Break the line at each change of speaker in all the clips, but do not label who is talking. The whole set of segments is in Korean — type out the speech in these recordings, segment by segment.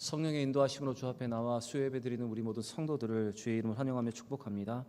성령의 인도하심으로 주 앞에 나와 수요예배 드리는 우리 모든 성도들을 주의 이름으로 환영하며 축복합니다.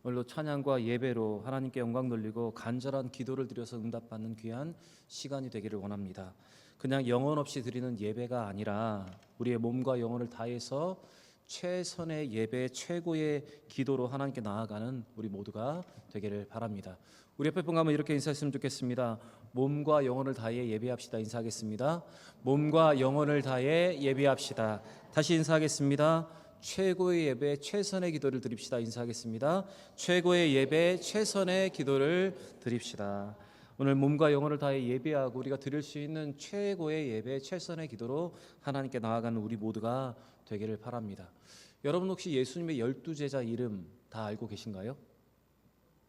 오늘도 찬양과 예배로 하나님께 영광 돌리고 간절한 기도를 드려서 응답받는 귀한 시간이 되기를 원합니다. 그냥 영혼 없이 드리는 예배가 아니라 우리의 몸과 영혼을 다해서 최선의 예배, 최고의 기도로 하나님께 나아가는 우리 모두가 되기를 바랍니다. 우리 옆에 분 가면 이렇게 인사했으면 좋겠습니다. 몸과 영혼을 다해 예배합시다. 인사하겠습니다. 몸과 영혼을 다해 예배합시다. 다시 인사하겠습니다. 최고의 예배, 최선의 기도를 드립시다. 인사하겠습니다. 최고의 예배, 최선의 기도를 드립시다. 오늘 몸과 영혼을 다해 예배하고 우리가 드릴 수 있는 최고의 예배, 최선의 기도로 하나님께 나아가는 우리 모두가 되기를 바랍니다. 여러분 혹시 예수님의 12제자 이름 다 알고 계신가요?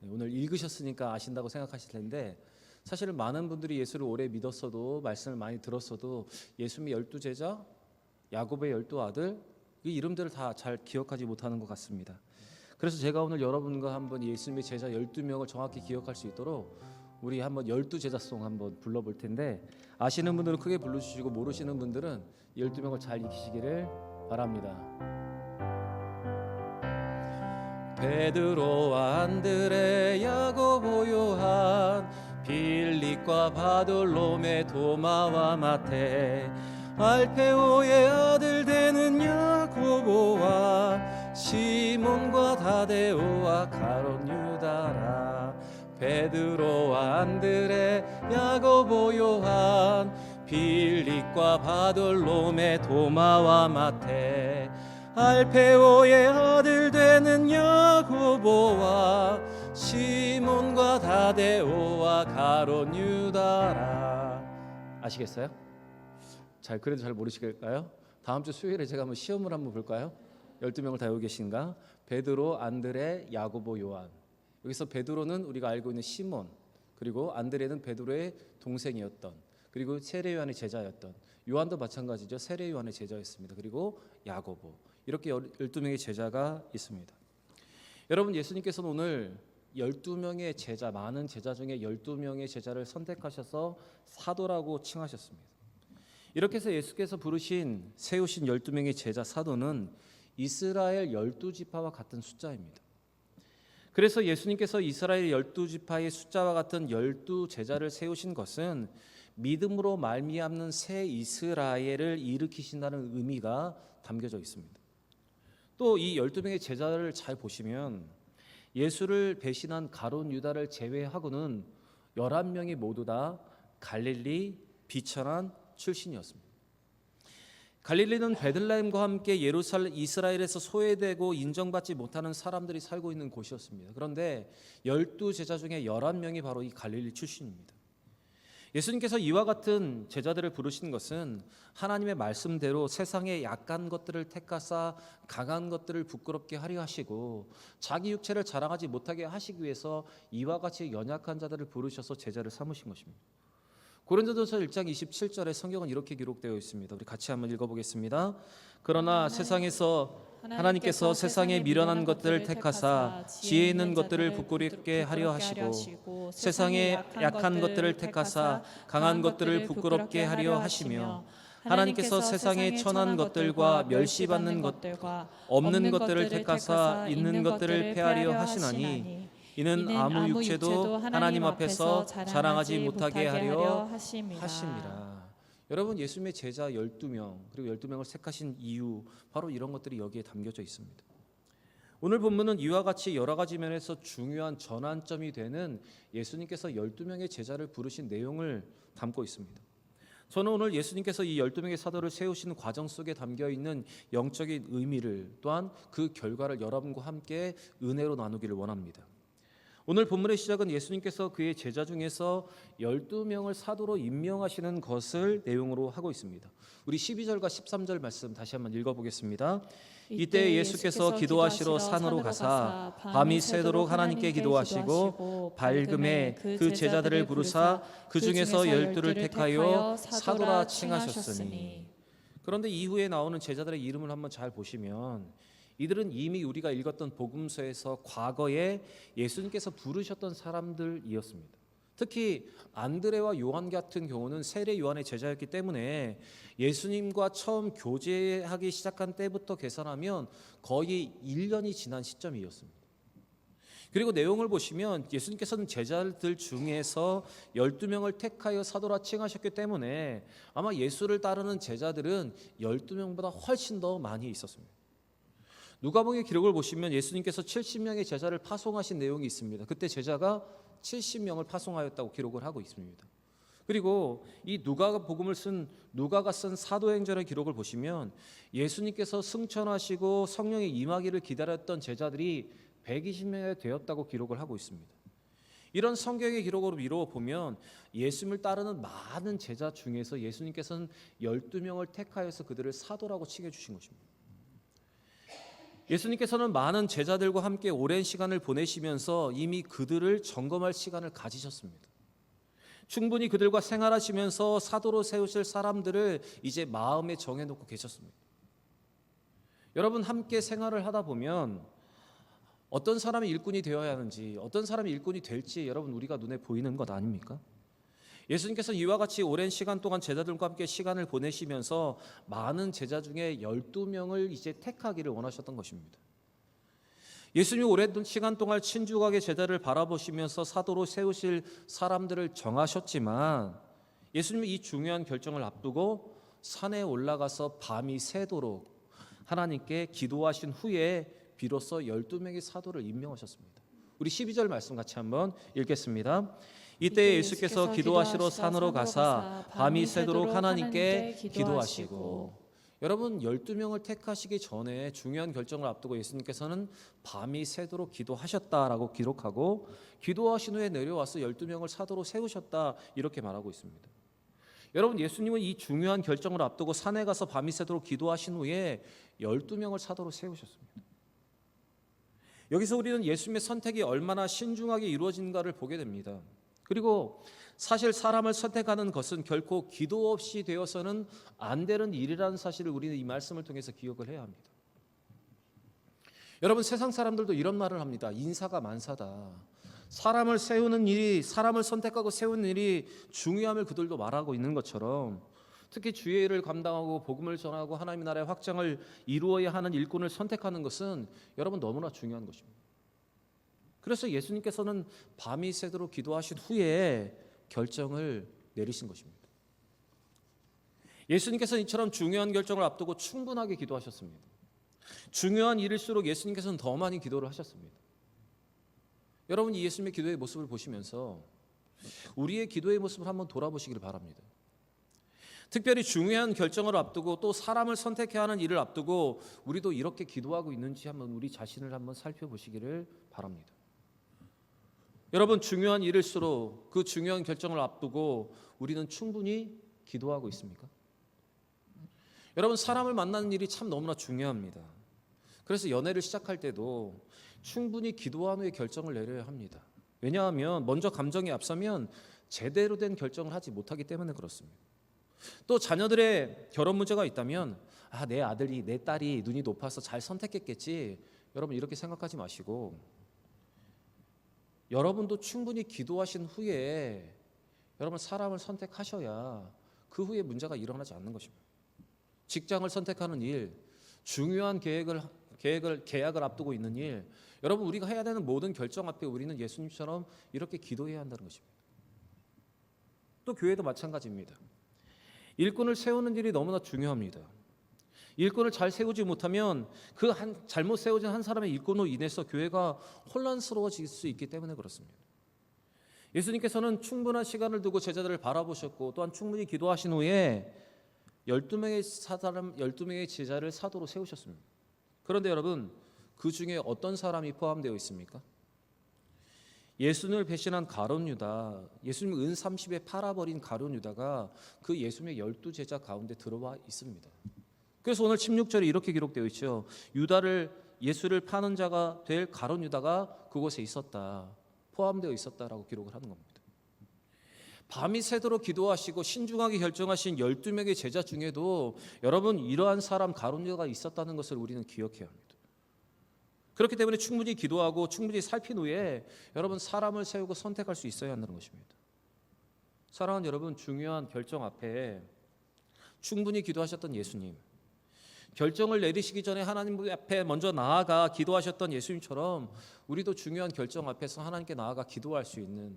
오늘 읽으셨으니까 아신다고 생각하실 텐데 사실은 많은 분들이 예수를 오래 믿었어도 말씀을 많이 들었어도 예수님의 12제자, 야곱의 12아들 이 이름들을 다 잘 기억하지 못하는 것 같습니다. 그래서 제가 오늘 여러분과 한번 예수님의 제자 12명을 정확히 기억할 수 있도록 우리 한번 12제자송 한번 불러볼 텐데 아시는 분들은 크게 불러주시고 모르시는 분들은 12명을 잘 익히시기를 바랍니다. 베드로와 안드레 야고보 요한 빌립과 바돌로메 도마와 마태 알페오의 아들 되는 야고보와 시몬과 다데오와 가롯 유다라 베드로와 안드레 야고보 요한 빌립과 바돌로메 도마와 마태 알페오의 아들 되는 야고보와 시몬과 다데오와 가롯 유다라. 아시겠어요? 그래도 잘 모르시겠어요? 다음 주 수요일에 제가 한번 시험을 한번 볼까요? 12명을 다 외우고 계신가? 베드로, 안드레, 야고보, 요한. 여기서 베드로는 우리가 알고 있는 시몬, 그리고 안드레는 베드로의 동생이었던, 그리고 세례 요한의 제자였던, 요한도 마찬가지죠. 세례 요한의 제자였습니다. 그리고 야고보. 이렇게 12명의 제자가 있습니다. 여러분, 예수님께서는 오늘 12명의 제자, 많은 제자 중에 12명의 제자를 선택하셔서 사도라고 칭하셨습니다. 이렇게 해서 예수께서 세우신 12명의 제자 사도는 이스라엘 12지파와 같은 숫자입니다. 그래서 예수님께서 이스라엘 12지파의 숫자와 같은 12제자를 세우신 것은 믿음으로 말미암는 새 이스라엘을 일으키신다는 의미가 담겨져 있습니다. 또 이 12명의 제자를 잘 보시면 예수를 배신한 가룟 유다를 제외하고는 11명이 모두 다 갈릴리 비천한 출신이었습니다. 갈릴리는 베들레헴과 함께 이스라엘에서 소외되고 인정받지 못하는 사람들이 살고 있는 곳이었습니다. 그런데 12제자 중에 11명이 바로 이 갈릴리 출신입니다. 예수님께서 이와 같은 제자들을 부르신 것은 하나님의 말씀대로 세상의 약한 것들을 택하사 강한 것들을 부끄럽게 하려 하시고 자기 육체를 자랑하지 못하게 하시기 위해서 이와 같이 연약한 자들을 부르셔서 제자를 삼으신 것입니다. 고린도전서 1장 27절에 성경은 이렇게 기록되어 있습니다. 우리 같이 한번 읽어보겠습니다. 그러나 하나님께서 세상에 미련한 것들을 택하사 지혜 있는 것들을 부끄럽게 하려 하시고 세상에 약한 것들을 택하사 강한 것들을 부끄럽게 하려 하시며 하나님께서 세상에 천한 것들과 멸시받는 것과 없는 것들을 택하사 있는 것들을 폐하려 하시나니 이는 아무 육체도 하나님 앞에서 자랑하지 못하게 하려 하심이라. 여러분, 예수님의 제자 12명 그리고 12명을 택하신 이유 바로 이런 것들이 여기에 담겨져 있습니다. 오늘 본문은 이와 같이 여러 가지 면에서 중요한 전환점이 되는 예수님께서 12명의 제자를 부르신 내용을 담고 있습니다. 저는 오늘 예수님께서 이 12명의 사도를 세우시는 과정 속에 담겨있는 영적인 의미를 또한 그 결과를 여러분과 함께 은혜로 나누기를 원합니다. 오늘 본문의 시작은 예수님께서 그의 제자 중에서 12명을 사도로 임명하시는 것을 내용으로 하고 있습니다. 우리 12절과 13절 말씀 다시 한번 읽어보겠습니다. 이때 예수께서 기도하시러 산으로 가사 밤이 새도록 하나님께 기도하시고 밝음에 그 제자들을 부르사 그 중에서 12를 택하여 사도라 칭하셨으니. 그런데 이후에 나오는 제자들의 이름을 한번 잘 보시면 이들은 이미 우리가 읽었던 복음서에서 과거에 예수님께서 부르셨던 사람들이었습니다. 특히 안드레와 요한 같은 경우는 세례 요한의 제자였기 때문에 예수님과 처음 교제하기 시작한 때부터 계산하면 거의 1년이 지난 시점이었습니다. 그리고 내용을 보시면 예수님께서는 제자들 중에서 12명을 택하여 사도라 칭하셨기 때문에 아마 예수를 따르는 제자들은 12명보다 훨씬 더 많이 있었습니다. 누가복음의 기록을 보시면 예수님께서 70명의 제자를 파송하신 내용이 있습니다. 그때 제자가 70명을 파송하였다고 기록을 하고 있습니다. 그리고 이 누가가 쓴 사도행전의 기록을 보시면 예수님께서 승천하시고 성령의 임하기를 기다렸던 제자들이 120명이 되었다고 기록을 하고 있습니다. 이런 성경의 기록으로 미루어 보면 예수님을 따르는 많은 제자 중에서 예수님께서는 12명을 택하여서 그들을 사도라고 칭해 주신 것입니다. 예수님께서는 많은 제자들과 함께 오랜 시간을 보내시면서 이미 그들을 점검할 시간을 가지셨습니다. 충분히 그들과 생활하시면서 사도로 세우실 사람들을 이제 마음에 정해놓고 계셨습니다. 여러분, 함께 생활을 하다 보면 어떤 사람이 일꾼이 되어야 하는지, 어떤 사람이 일꾼이 될지 여러분 우리가 눈에 보이는 것 아닙니까? 예수님께서 이와 같이 오랜 시간 동안 제자들과 함께 시간을 보내시면서 많은 제자 중에 12명을 이제 택하기를 원하셨던 것입니다. 예수님이 오랜 시간 동안 친죽하게 제자를 바라보시면서 사도로 세우실 사람들을 정하셨지만 예수님이 이 중요한 결정을 앞두고 산에 올라가서 밤이 새도록 하나님께 기도하신 후에 비로소 12명의 사도를 임명하셨습니다. 우리 12절 말씀 같이 한번 읽겠습니다. 이때 예수께서 기도하시러 산으로 가사 밤이 새도록 하나님께 기도하시고. 여러분, 12명을 택하시기 전에 중요한 결정을 앞두고 예수님께서는 밤이 새도록 기도하셨다라고 기록하고 기도하신 후에 내려와서 12명을 사도로 세우셨다 이렇게 말하고 있습니다. 여러분, 예수님은 이 중요한 결정을 앞두고 산에 가서 밤이 새도록 기도하신 후에 12명을 사도로 세우셨습니다. 여기서 우리는 예수님의 선택이 얼마나 신중하게 이루어진가를 보게 됩니다. 그리고 사실 사람을 선택하는 것은 결코 기도 없이 되어서는 안 되는 일이라는 사실을 우리는 이 말씀을 통해서 기억을 해야 합니다. 여러분, 세상 사람들도 이런 말을 합니다. 인사가 만사다. 사람을 세우는 일이, 사람을 선택하고 세우는 일이 중요함을 그들도 말하고 있는 것처럼 특히 주의 일을 감당하고 복음을 전하고 하나님의 나라의 확장을 이루어야 하는 일꾼을 선택하는 것은 여러분 너무나 중요한 것입니다. 그래서 예수님께서는 밤이 새도록 기도하신 후에 결정을 내리신 것입니다. 예수님께서는 이처럼 중요한 결정을 앞두고 충분하게 기도하셨습니다. 중요한 일일수록 예수님께서는 더 많이 기도를 하셨습니다. 여러분, 이 예수님의 기도의 모습을 보시면서 우리의 기도의 모습을 한번 돌아보시길 바랍니다. 특별히 중요한 결정을 앞두고 또 사람을 선택해야 하는 일을 앞두고 우리도 이렇게 기도하고 있는지 한번 우리 자신을 한번 살펴보시기를 바랍니다. 여러분, 중요한 일일수록 그 중요한 결정을 앞두고 우리는 충분히 기도하고 있습니까? 여러분, 사람을 만나는 일이 참 너무나 중요합니다. 그래서 연애를 시작할 때도 충분히 기도한 후에 결정을 내려야 합니다. 왜냐하면 먼저 감정이 앞서면 제대로 된 결정을 하지 못하기 때문에 그렇습니다. 또 자녀들의 결혼 문제가 있다면 내 아들이 내 딸이 눈이 높아서 잘 선택했겠지, 여러분 이렇게 생각하지 마시고 여러분도 충분히 기도하신 후에 여러분 사람을 선택하셔야 그 후에 문제가 일어나지 않는 것입니다. 직장을 선택하는 일, 중요한 계약을 앞두고 있는 일, 여러분 우리가 해야 되는 모든 결정 앞에 우리는 예수님처럼 이렇게 기도해야 한다는 것입니다. 또 교회도 마찬가지입니다. 일꾼을 세우는 일이 너무나 중요합니다. 일꾼을 잘 세우지 못하면 잘못 세워진 한 사람의 일꾼으로 인해서 교회가 혼란스러워질 수 있기 때문에 그렇습니다. 예수님께서는 충분한 시간을 두고 제자들을 바라보셨고 또한 충분히 기도하신 후에 12명의 제자를 사도로 세우셨습니다. 그런데 여러분, 그 중에 어떤 사람이 포함되어 있습니까? 예수님을 배신한 가룟 유다, 예수님 은 30에 팔아버린 가룟 유다가 그 예수님의 12제자 가운데 들어와 있습니다. 그래서 오늘 16절에 이렇게 기록되어 있죠. 예수를 파는 자가 될 가룟 유다가 그곳에 있었다, 포함되어 있었다라고 기록을 하는 겁니다. 밤이 새도록 기도하시고 신중하게 결정하신 12명의 제자 중에도 여러분 이러한 사람 가룟 유다가 있었다는 것을 우리는 기억해야 합니다. 그렇기 때문에 충분히 기도하고 충분히 살핀 후에 여러분 사람을 세우고 선택할 수 있어야 한다는 것입니다. 사랑하는 여러분, 중요한 결정 앞에 충분히 기도하셨던 예수님, 결정을 내리시기 전에 하나님 앞에 먼저 나아가 기도하셨던 예수님처럼 우리도 중요한 결정 앞에서 하나님께 나아가 기도할 수 있는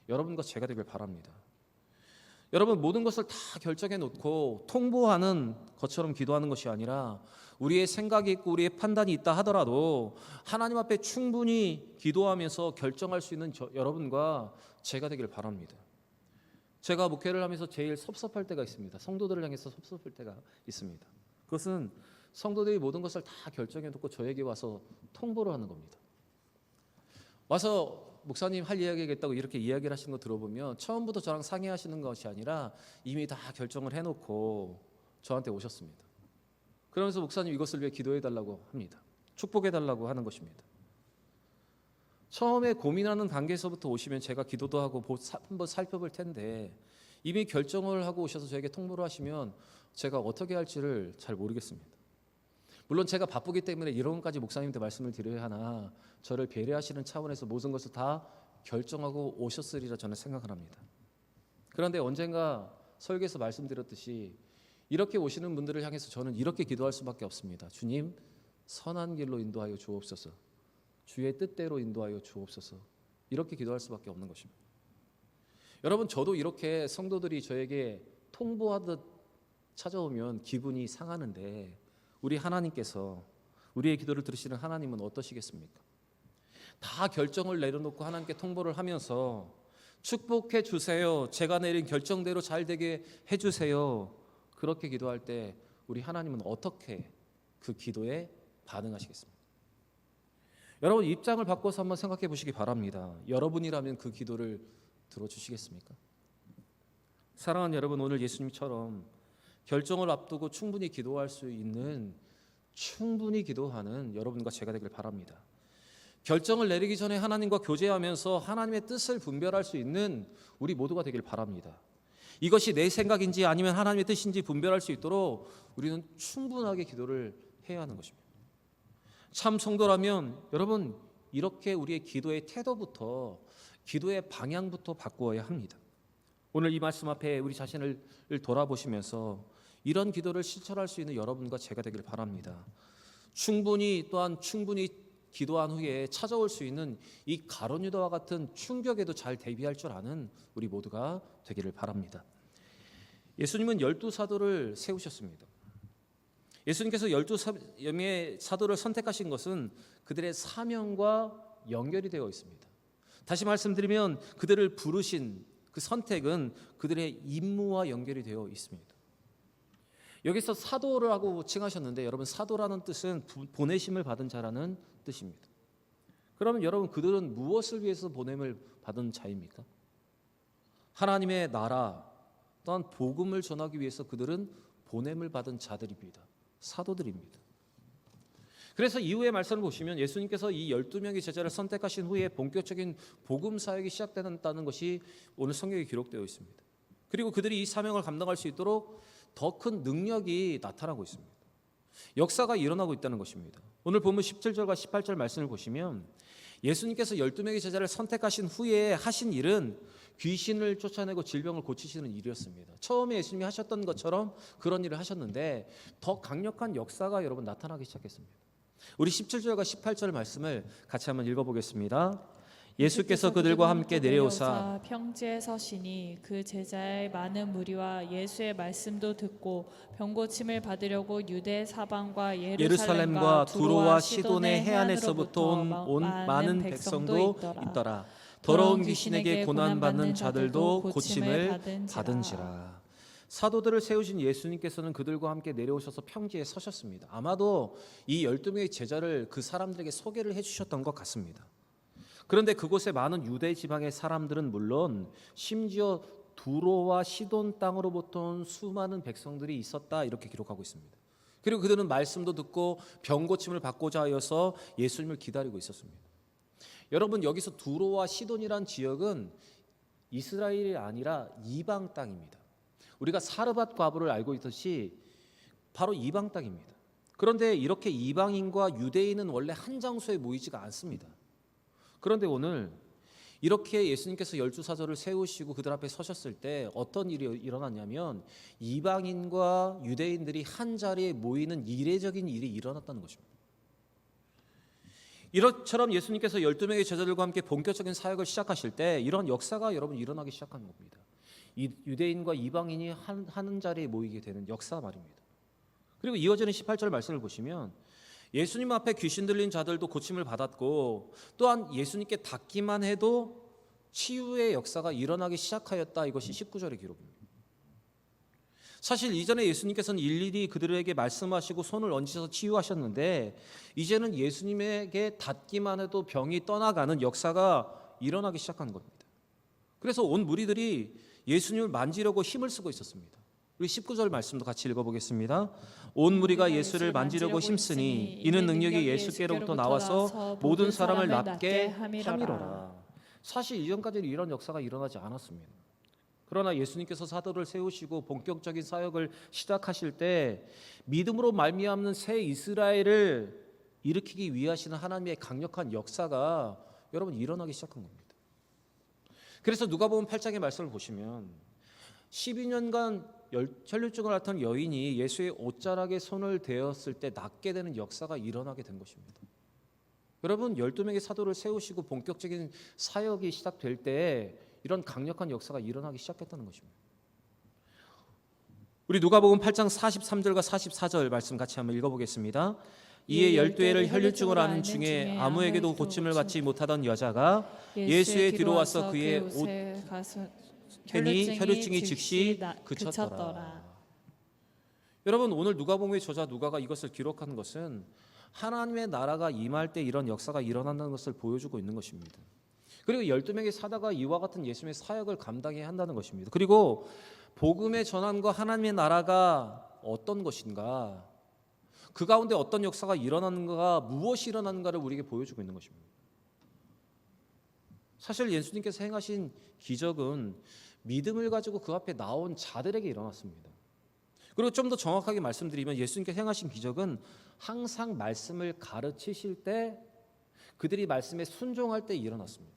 여러분과 제가 되길 바랍니다. 여러분, 모든 것을 다 결정해 놓고 통보하는 것처럼 기도하는 것이 아니라 우리의 생각이 있고 우리의 판단이 있다 하더라도 하나님 앞에 충분히 기도하면서 결정할 수 있는 여러분과 제가 되길 바랍니다. 제가 목회를 하면서 제일 섭섭할 때가 있습니다. 성도들을 향해서 섭섭할 때가 있습니다. 그것은 성도들이 모든 것을 다 결정해 놓고 저에게 와서 통보를 하는 겁니다. 와서 목사님 할 이야기가 있다고 이렇게 이야기를 하시는 거 들어보면 처음부터 저랑 상의하시는 것이 아니라 이미 다 결정을 해놓고 저한테 오셨습니다. 그러면서 목사님 이것을 위해 기도해달라고 합니다. 축복해달라고 하는 것입니다. 처음에 고민하는 단계에서부터 오시면 제가 기도도 하고 한번 살펴볼 텐데 이미 결정을 하고 오셔서 저에게 통보를 하시면 제가 어떻게 할지를 잘 모르겠습니다. 물론 제가 바쁘기 때문에 이런 것까지 목사님한테 말씀을 드려야 하나 저를 배려하시는 차원에서 모든 것을 다 결정하고 오셨으리라 저는 생각을 합니다. 그런데 언젠가 설교에서 말씀드렸듯이 이렇게 오시는 분들을 향해서 저는 이렇게 기도할 수밖에 없습니다. 주님, 선한 길로 인도하여 주옵소서. 주의 뜻대로 인도하여 주옵소서. 이렇게 기도할 수밖에 없는 것입니다. 여러분, 저도 이렇게 성도들이 저에게 통보하듯 찾아오면 기분이 상하는데 우리 하나님께서, 우리의 기도를 들으시는 하나님은 어떠시겠습니까? 다 결정을 내려놓고 하나님께 통보를 하면서 축복해 주세요, 제가 내린 결정대로 잘 되게 해주세요, 그렇게 기도할 때 우리 하나님은 어떻게 그 기도에 반응하시겠습니까? 여러분, 입장을 바꿔서 한번 생각해 보시기 바랍니다. 여러분이라면 그 기도를 들어주시겠습니까? 사랑하는 여러분, 오늘 예수님처럼 결정을 앞두고 충분히 기도할 수 있는, 충분히 기도하는 여러분과 제가 되길 바랍니다. 결정을 내리기 전에 하나님과 교제하면서 하나님의 뜻을 분별할 수 있는 우리 모두가 되길 바랍니다. 이것이 내 생각인지 아니면 하나님의 뜻인지 분별할 수 있도록 우리는 충분하게 기도를 해야 하는 것입니다. 참 성도라면 여러분, 이렇게 우리의 기도의 태도부터, 기도의 방향부터 바꾸어야 합니다. 오늘 이 말씀 앞에 우리 자신을 돌아보시면서 이런 기도를 실천할 수 있는 여러분과 제가 되길 바랍니다. 충분히 기도한 후에 찾아올 수 있는 이 가룟 유다와 같은 충격에도 잘 대비할 줄 아는 우리 모두가 되기를 바랍니다. 예수님은 12사도를 세우셨습니다. 예수님께서 12명의 사도를 선택하신 것은 그들의 사명과 연결이 되어 있습니다. 다시 말씀드리면 그들을 부르신 그 선택은 그들의 임무와 연결이 되어 있습니다. 여기서 사도라고 칭하셨는데 여러분, 사도라는 뜻은 보내심을 받은 자라는 뜻입니다. 그러면 여러분, 그들은 무엇을 위해서 보냄을 받은 자입니까? 하나님의 나라 또한 복음을 전하기 위해서 그들은 보냄을 받은 자들입니다. 사도들입니다. 그래서 이후의 말씀을 보시면 예수님께서 이 12명의 제자를 선택하신 후에 본격적인 복음 사역이 시작된다는 것이 오늘 성경에 기록되어 있습니다. 그리고 그들이 이 사명을 감당할 수 있도록 더 큰 능력이 나타나고 있습니다. 역사가 일어나고 있다는 것입니다. 오늘 본문 17절과 18절 말씀을 보시면 예수님께서 12명의 제자를 선택하신 후에 하신 일은 귀신을 쫓아내고 질병을 고치시는 일이었습니다. 처음에 예수님이 하셨던 것처럼 그런 일을 하셨는데 더 강력한 역사가 여러분 나타나기 시작했습니다. 우리 17절과 18절 말씀을 같이 한번 읽어보겠습니다. 예수께서 그들과 함께 내려오사
평지에 서시니 그 제자의 많은 무리와 예수의 말씀도 듣고 병고침을 받으려고 유대 사방과 예루살렘과 두로와 시돈의 해안에서부터 온 많은 백성도 있더라.
더러운 귀신에게 고난받는 자들도 고침을 받은지라. 사도들을 세우신 예수님께서는 그들과 함께 내려오셔서 평지에 서셨습니다. 아마도 이 12명의 제자를 그 사람들에게 소개를 해주셨던 것 같습니다. 그런데 그곳에 많은 유대 지방의 사람들은 물론 심지어 두로와 시돈 땅으로부터 온 수많은 백성들이 있었다, 이렇게 기록하고 있습니다. 그리고 그들은 말씀도 듣고 병고침을 받고자 하여서 예수님을 기다리고 있었습니다. 여러분, 여기서 두로와 시돈이란 지역은 이스라엘이 아니라 이방 땅입니다. 우리가 사르밧 과부를 알고 있듯이 바로 이방 땅입니다. 그런데 이렇게 이방인과 유대인은 원래 한 장소에 모이지가 않습니다. 그런데 오늘 이렇게 예수님께서 12사도를 세우시고 그들 앞에 서셨을 때 어떤 일이 일어났냐면 이방인과 유대인들이 한 자리에 모이는 이례적인 일이 일어났다는 것입니다. 이처럼 예수님께서 12명의 제자들과 함께 본격적인 사역을 시작하실 때 이런 역사가 여러분 일어나기 시작한 겁니다. 이 유대인과 이방인이 한 자리에 모이게 되는 역사 말입니다. 그리고 이어지는 18절 말씀을 보시면 예수님 앞에 귀신 들린 자들도 고침을 받았고 또한 예수님께 닿기만 해도 치유의 역사가 일어나기 시작하였다. 이것이 19절의 기록입니다. 사실 이전에 예수님께서는 일일이 그들에게 말씀하시고 손을 얹으셔서 치유하셨는데 이제는 예수님에게 닿기만 해도 병이 떠나가는 역사가 일어나기 시작한 겁니다. 그래서 온 무리들이 예수님을 만지려고 힘을 쓰고 있었습니다. 우리 19절 말씀도 같이 읽어보겠습니다. 온 무리가 예수를 만지려고 힘쓰니 이는 능력이 예수께로부터 나와서 모든 사람을 낫게 함이로라. 사실 이전까지는 이런 역사가 일어나지 않았습니다. 그러나 예수님께서 사도를 세우시고 본격적인 사역을 시작하실 때 믿음으로 말미암는 새 이스라엘을 일으키기 위하시는 하나님의 강력한 역사가 여러분 일어나기 시작한 겁니다. 그래서 누가복음 8장의 말씀을 보시면 12년간 혈류증을 앓던 여인이 예수의 옷자락에 손을 대었을 때 낫게 되는 역사가 일어나게 된 것입니다. 여러분 12명의 사도를 세우시고 본격적인 사역이 시작될 때 이런 강력한 역사가 일어나기 시작했다는 것입니다. 우리 누가복음 8장 43절과 44절 말씀 같이 한번 읽어보겠습니다. 이에 12회를 혈류증을 앓는 중에 아무에게도 고침을 받지 못하던 여자가 예수의 뒤로 와서 그의 옷에 하니 혈류증이 즉시 그쳤더라. 여러분 오늘 누가복음의 저자 누가가 이것을 기록하는 것은 하나님의 나라가 임할 때 이런 역사가 일어난다는 것을 보여주고 있는 것입니다. 그리고 12명의 사도가 이와 같은 예수님의 사역을 감당해야 한다는 것입니다. 그리고 복음의 전환과 하나님의 나라가 어떤 것인가, 그 가운데 어떤 역사가 일어나는가, 무엇이 일어나는가를 우리에게 보여주고 있는 것입니다. 사실 예수님께서 행하신 기적은 믿음을 가지고 그 앞에 나온 자들에게 일어났습니다. 그리고 좀 더 정확하게 말씀드리면 예수님께서 행하신 기적은 항상 말씀을 가르치실 때 그들이 말씀에 순종할 때 일어났습니다.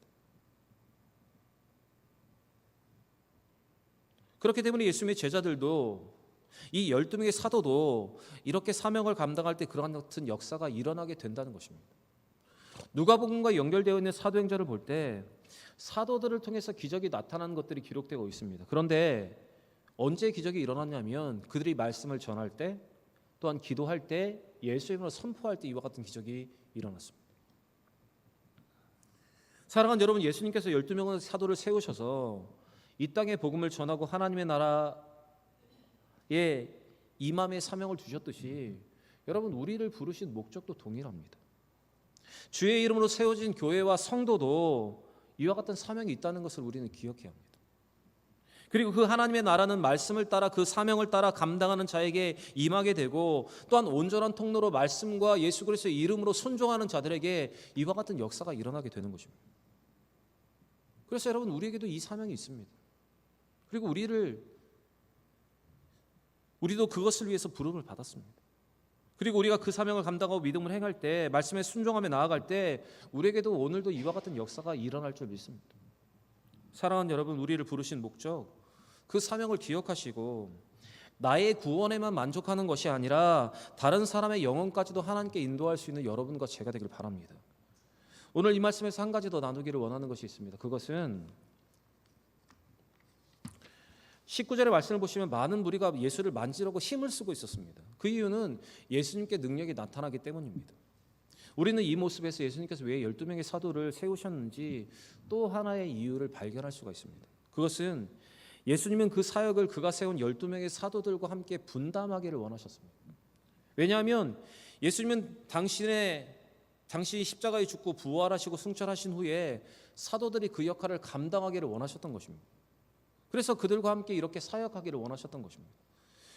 그렇기 때문에 예수님의 제자들도 이 12명의 사도도 이렇게 사명을 감당할 때 그러한 같은 역사가 일어나게 된다는 것입니다. 누가복음과 연결되어 있는 사도행전을 볼 때 사도들을 통해서 기적이 나타나는 것들이 기록되고 있습니다. 그런데 언제 기적이 일어났냐면 그들이 말씀을 전할 때 또한 기도할 때 예수의 이름으로 선포할 때 이와 같은 기적이 일어났습니다. 사랑하는 여러분, 예수님께서 12명의 사도를 세우셔서 이 땅에 복음을 전하고 하나님의 나라에 임함의 사명을 주셨듯이 여러분 우리를 부르신 목적도 동일합니다. 주의 이름으로 세워진 교회와 성도도 이와 같은 사명이 있다는 것을 우리는 기억해야 합니다. 그리고 그 하나님의 나라는 말씀을 따라 그 사명을 따라 감당하는 자에게 임하게 되고 또한 온전한 통로로 말씀과 예수 그리스도의 이름으로 순종하는 자들에게 이와 같은 역사가 일어나게 되는 것입니다. 그래서 여러분 우리에게도 이 사명이 있습니다. 그리고 우리도 그것을 위해서 부름을 받았습니다. 그리고 우리가 그 사명을 감당하고 믿음을 행할 때 말씀에 순종하며 나아갈 때 우리에게도 오늘도 이와 같은 역사가 일어날 줄 믿습니다. 사랑하는 여러분, 우리를 부르신 목적, 그 사명을 기억하시고 나의 구원에만 만족하는 것이 아니라 다른 사람의 영혼까지도 하나님께 인도할 수 있는 여러분과 제가 되길 바랍니다. 오늘 이 말씀에서 한 가지 더 나누기를 원하는 것이 있습니다. 그것은 19절의 말씀을 보시면 많은 무리가 예수를 만지려고 힘을 쓰고 있었습니다. 그 이유는 예수님께 능력이 나타나기 때문입니다. 우리는 이 모습에서 예수님께서 왜 12명의 사도를 세우셨는지 또 하나의 이유를 발견할 수가 있습니다. 그것은 예수님은 그 사역을 그가 세운 12명의 사도들과 함께 분담하기를 원하셨습니다. 왜냐하면 예수님은 당신이 십자가에 죽고 부활하시고 승천하신 후에 사도들이 그 역할을 감당하기를 원하셨던 것입니다. 그래서 그들과 함께 이렇게 사역하기를 원하셨던 것입니다.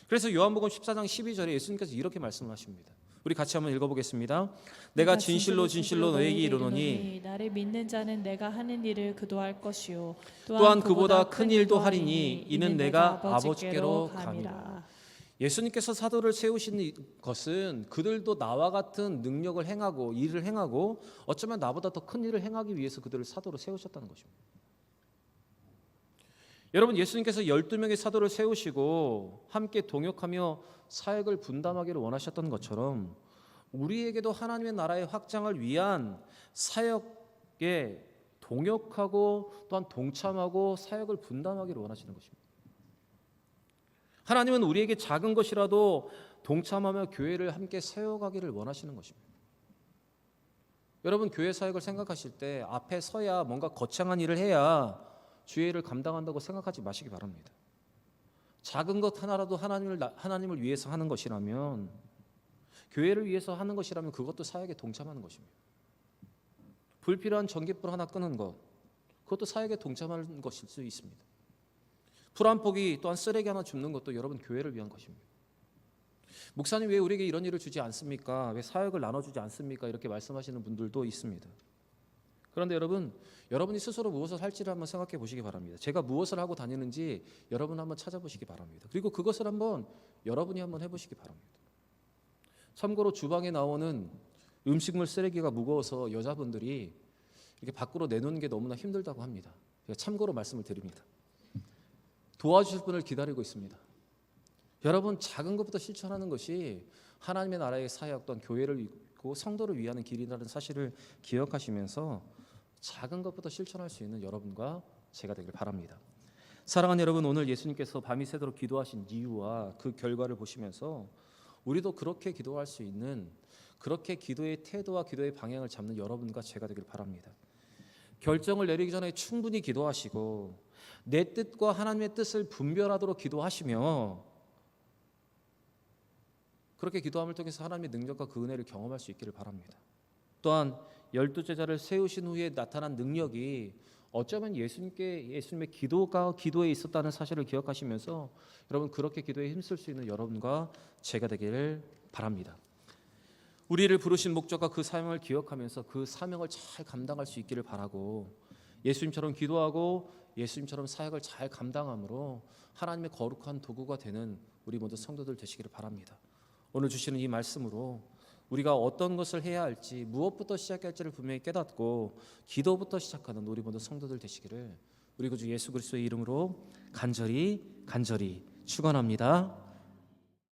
그래서 요한복음 14장 12절에 예수님께서 이렇게 말씀하십니다. 우리 같이 한번 읽어보겠습니다. 내가 진실로 진실로 너에게 이르노니
나를 믿는 자는 내가 하는 일을 그도 할 것이요
또한 그보다 큰 일도 하리니 이는 내가 아버지께로 감이라. 예수님께서 사도를 세우신 것은 그들도 나와 같은 능력을 행하고 일을 행하고 어쩌면 나보다 더 큰 일을 행하기 위해서 그들을 사도로 세우셨다는 것입니다. 여러분, 예수님께서 12명의 사도를 세우시고 함께 동역하며 사역을 분담하기를 원하셨던 것처럼 우리에게도 하나님의 나라의 확장을 위한 사역에 동역하고 또한 동참하고 사역을 분담하기를 원하시는 것입니다. 하나님은 우리에게 작은 것이라도 동참하며 교회를 함께 세워가기를 원하시는 것입니다. 여러분, 교회 사역을 생각하실 때 앞에 서야 뭔가 거창한 일을 해야 주의 일을 감당한다고 생각하지 마시기 바랍니다. 작은 것 하나라도 하나님을 위해서 하는 것이라면, 교회를 위해서 하는 것이라면 그것도 사역에 동참하는 것입니다. 불필요한 전깃불 하나 끄는 것, 그것도 사역에 동참하는 것일 수 있습니다. 풀 한 포기 또한 쓰레기 하나 줍는 것도 여러분 교회를 위한 것입니다. 목사님 왜 우리에게 이런 일을 주지 않습니까? 왜 사역을 나눠주지 않습니까? 이렇게 말씀하시는 분들도 있습니다. 그런데 여러분이 스스로 무엇을 할지를 한번 생각해 보시기 바랍니다. 제가 무엇을 하고 다니는지 여러분 한번 찾아보시기 바랍니다. 그리고 그것을 여러분이 한번 해보시기 바랍니다. 참고로 주방에 나오는 음식물 쓰레기가 무거워서 여자분들이 이렇게 밖으로 내놓는 게 너무나 힘들다고 합니다. 제가 참고로 말씀을 드립니다. 도와주실 분을 기다리고 있습니다. 여러분, 작은 것부터 실천하는 것이 하나님의 나라의 사역 또한 교회를 위고 성도를 위하는 길이라는 사실을 기억하시면서 작은 것부터 실천할 수 있는 여러분과 제가 되길 바랍니다. 사랑하는 여러분, 오늘 예수님께서 밤이 새도록 기도하신 이유와 그 결과를 보시면서 우리도 그렇게 기도할 수 있는, 그렇게 기도의 태도와 기도의 방향을 잡는 여러분과 제가 되길 바랍니다. 결정을 내리기 전에 충분히 기도하시고 내 뜻과 하나님의 뜻을 분별하도록 기도하시며 그렇게 기도함을 통해서 하나님의 능력과 그 은혜를 경험할 수 있기를 바랍니다. 또한 12제자를 세우신 후에 나타난 능력이 어쩌면 예수님의 기도에 있었다는 사실을 기억하시면서 여러분, 그렇게 기도에 힘쓸 수 있는 여러분과 제가 되기를 바랍니다. 우리를 부르신 목적과 그 사명을 기억하면서 그 사명을 잘 감당할 수 있기를 바라고, 예수님처럼 기도하고 예수님처럼 사역을 잘 감당함으로 하나님의 거룩한 도구가 되는 우리 모두 성도들 되시기를 바랍니다. 오늘 주시는 이 말씀으로 우리가 어떤 것을 해야 할지, 무엇부터 시작해야 할지를 분명히 깨닫고 기도부터 시작하는 우리 모두 성도들 되시기를 우리 구주 예수 그리스도의 이름으로 간절히 축원합니다.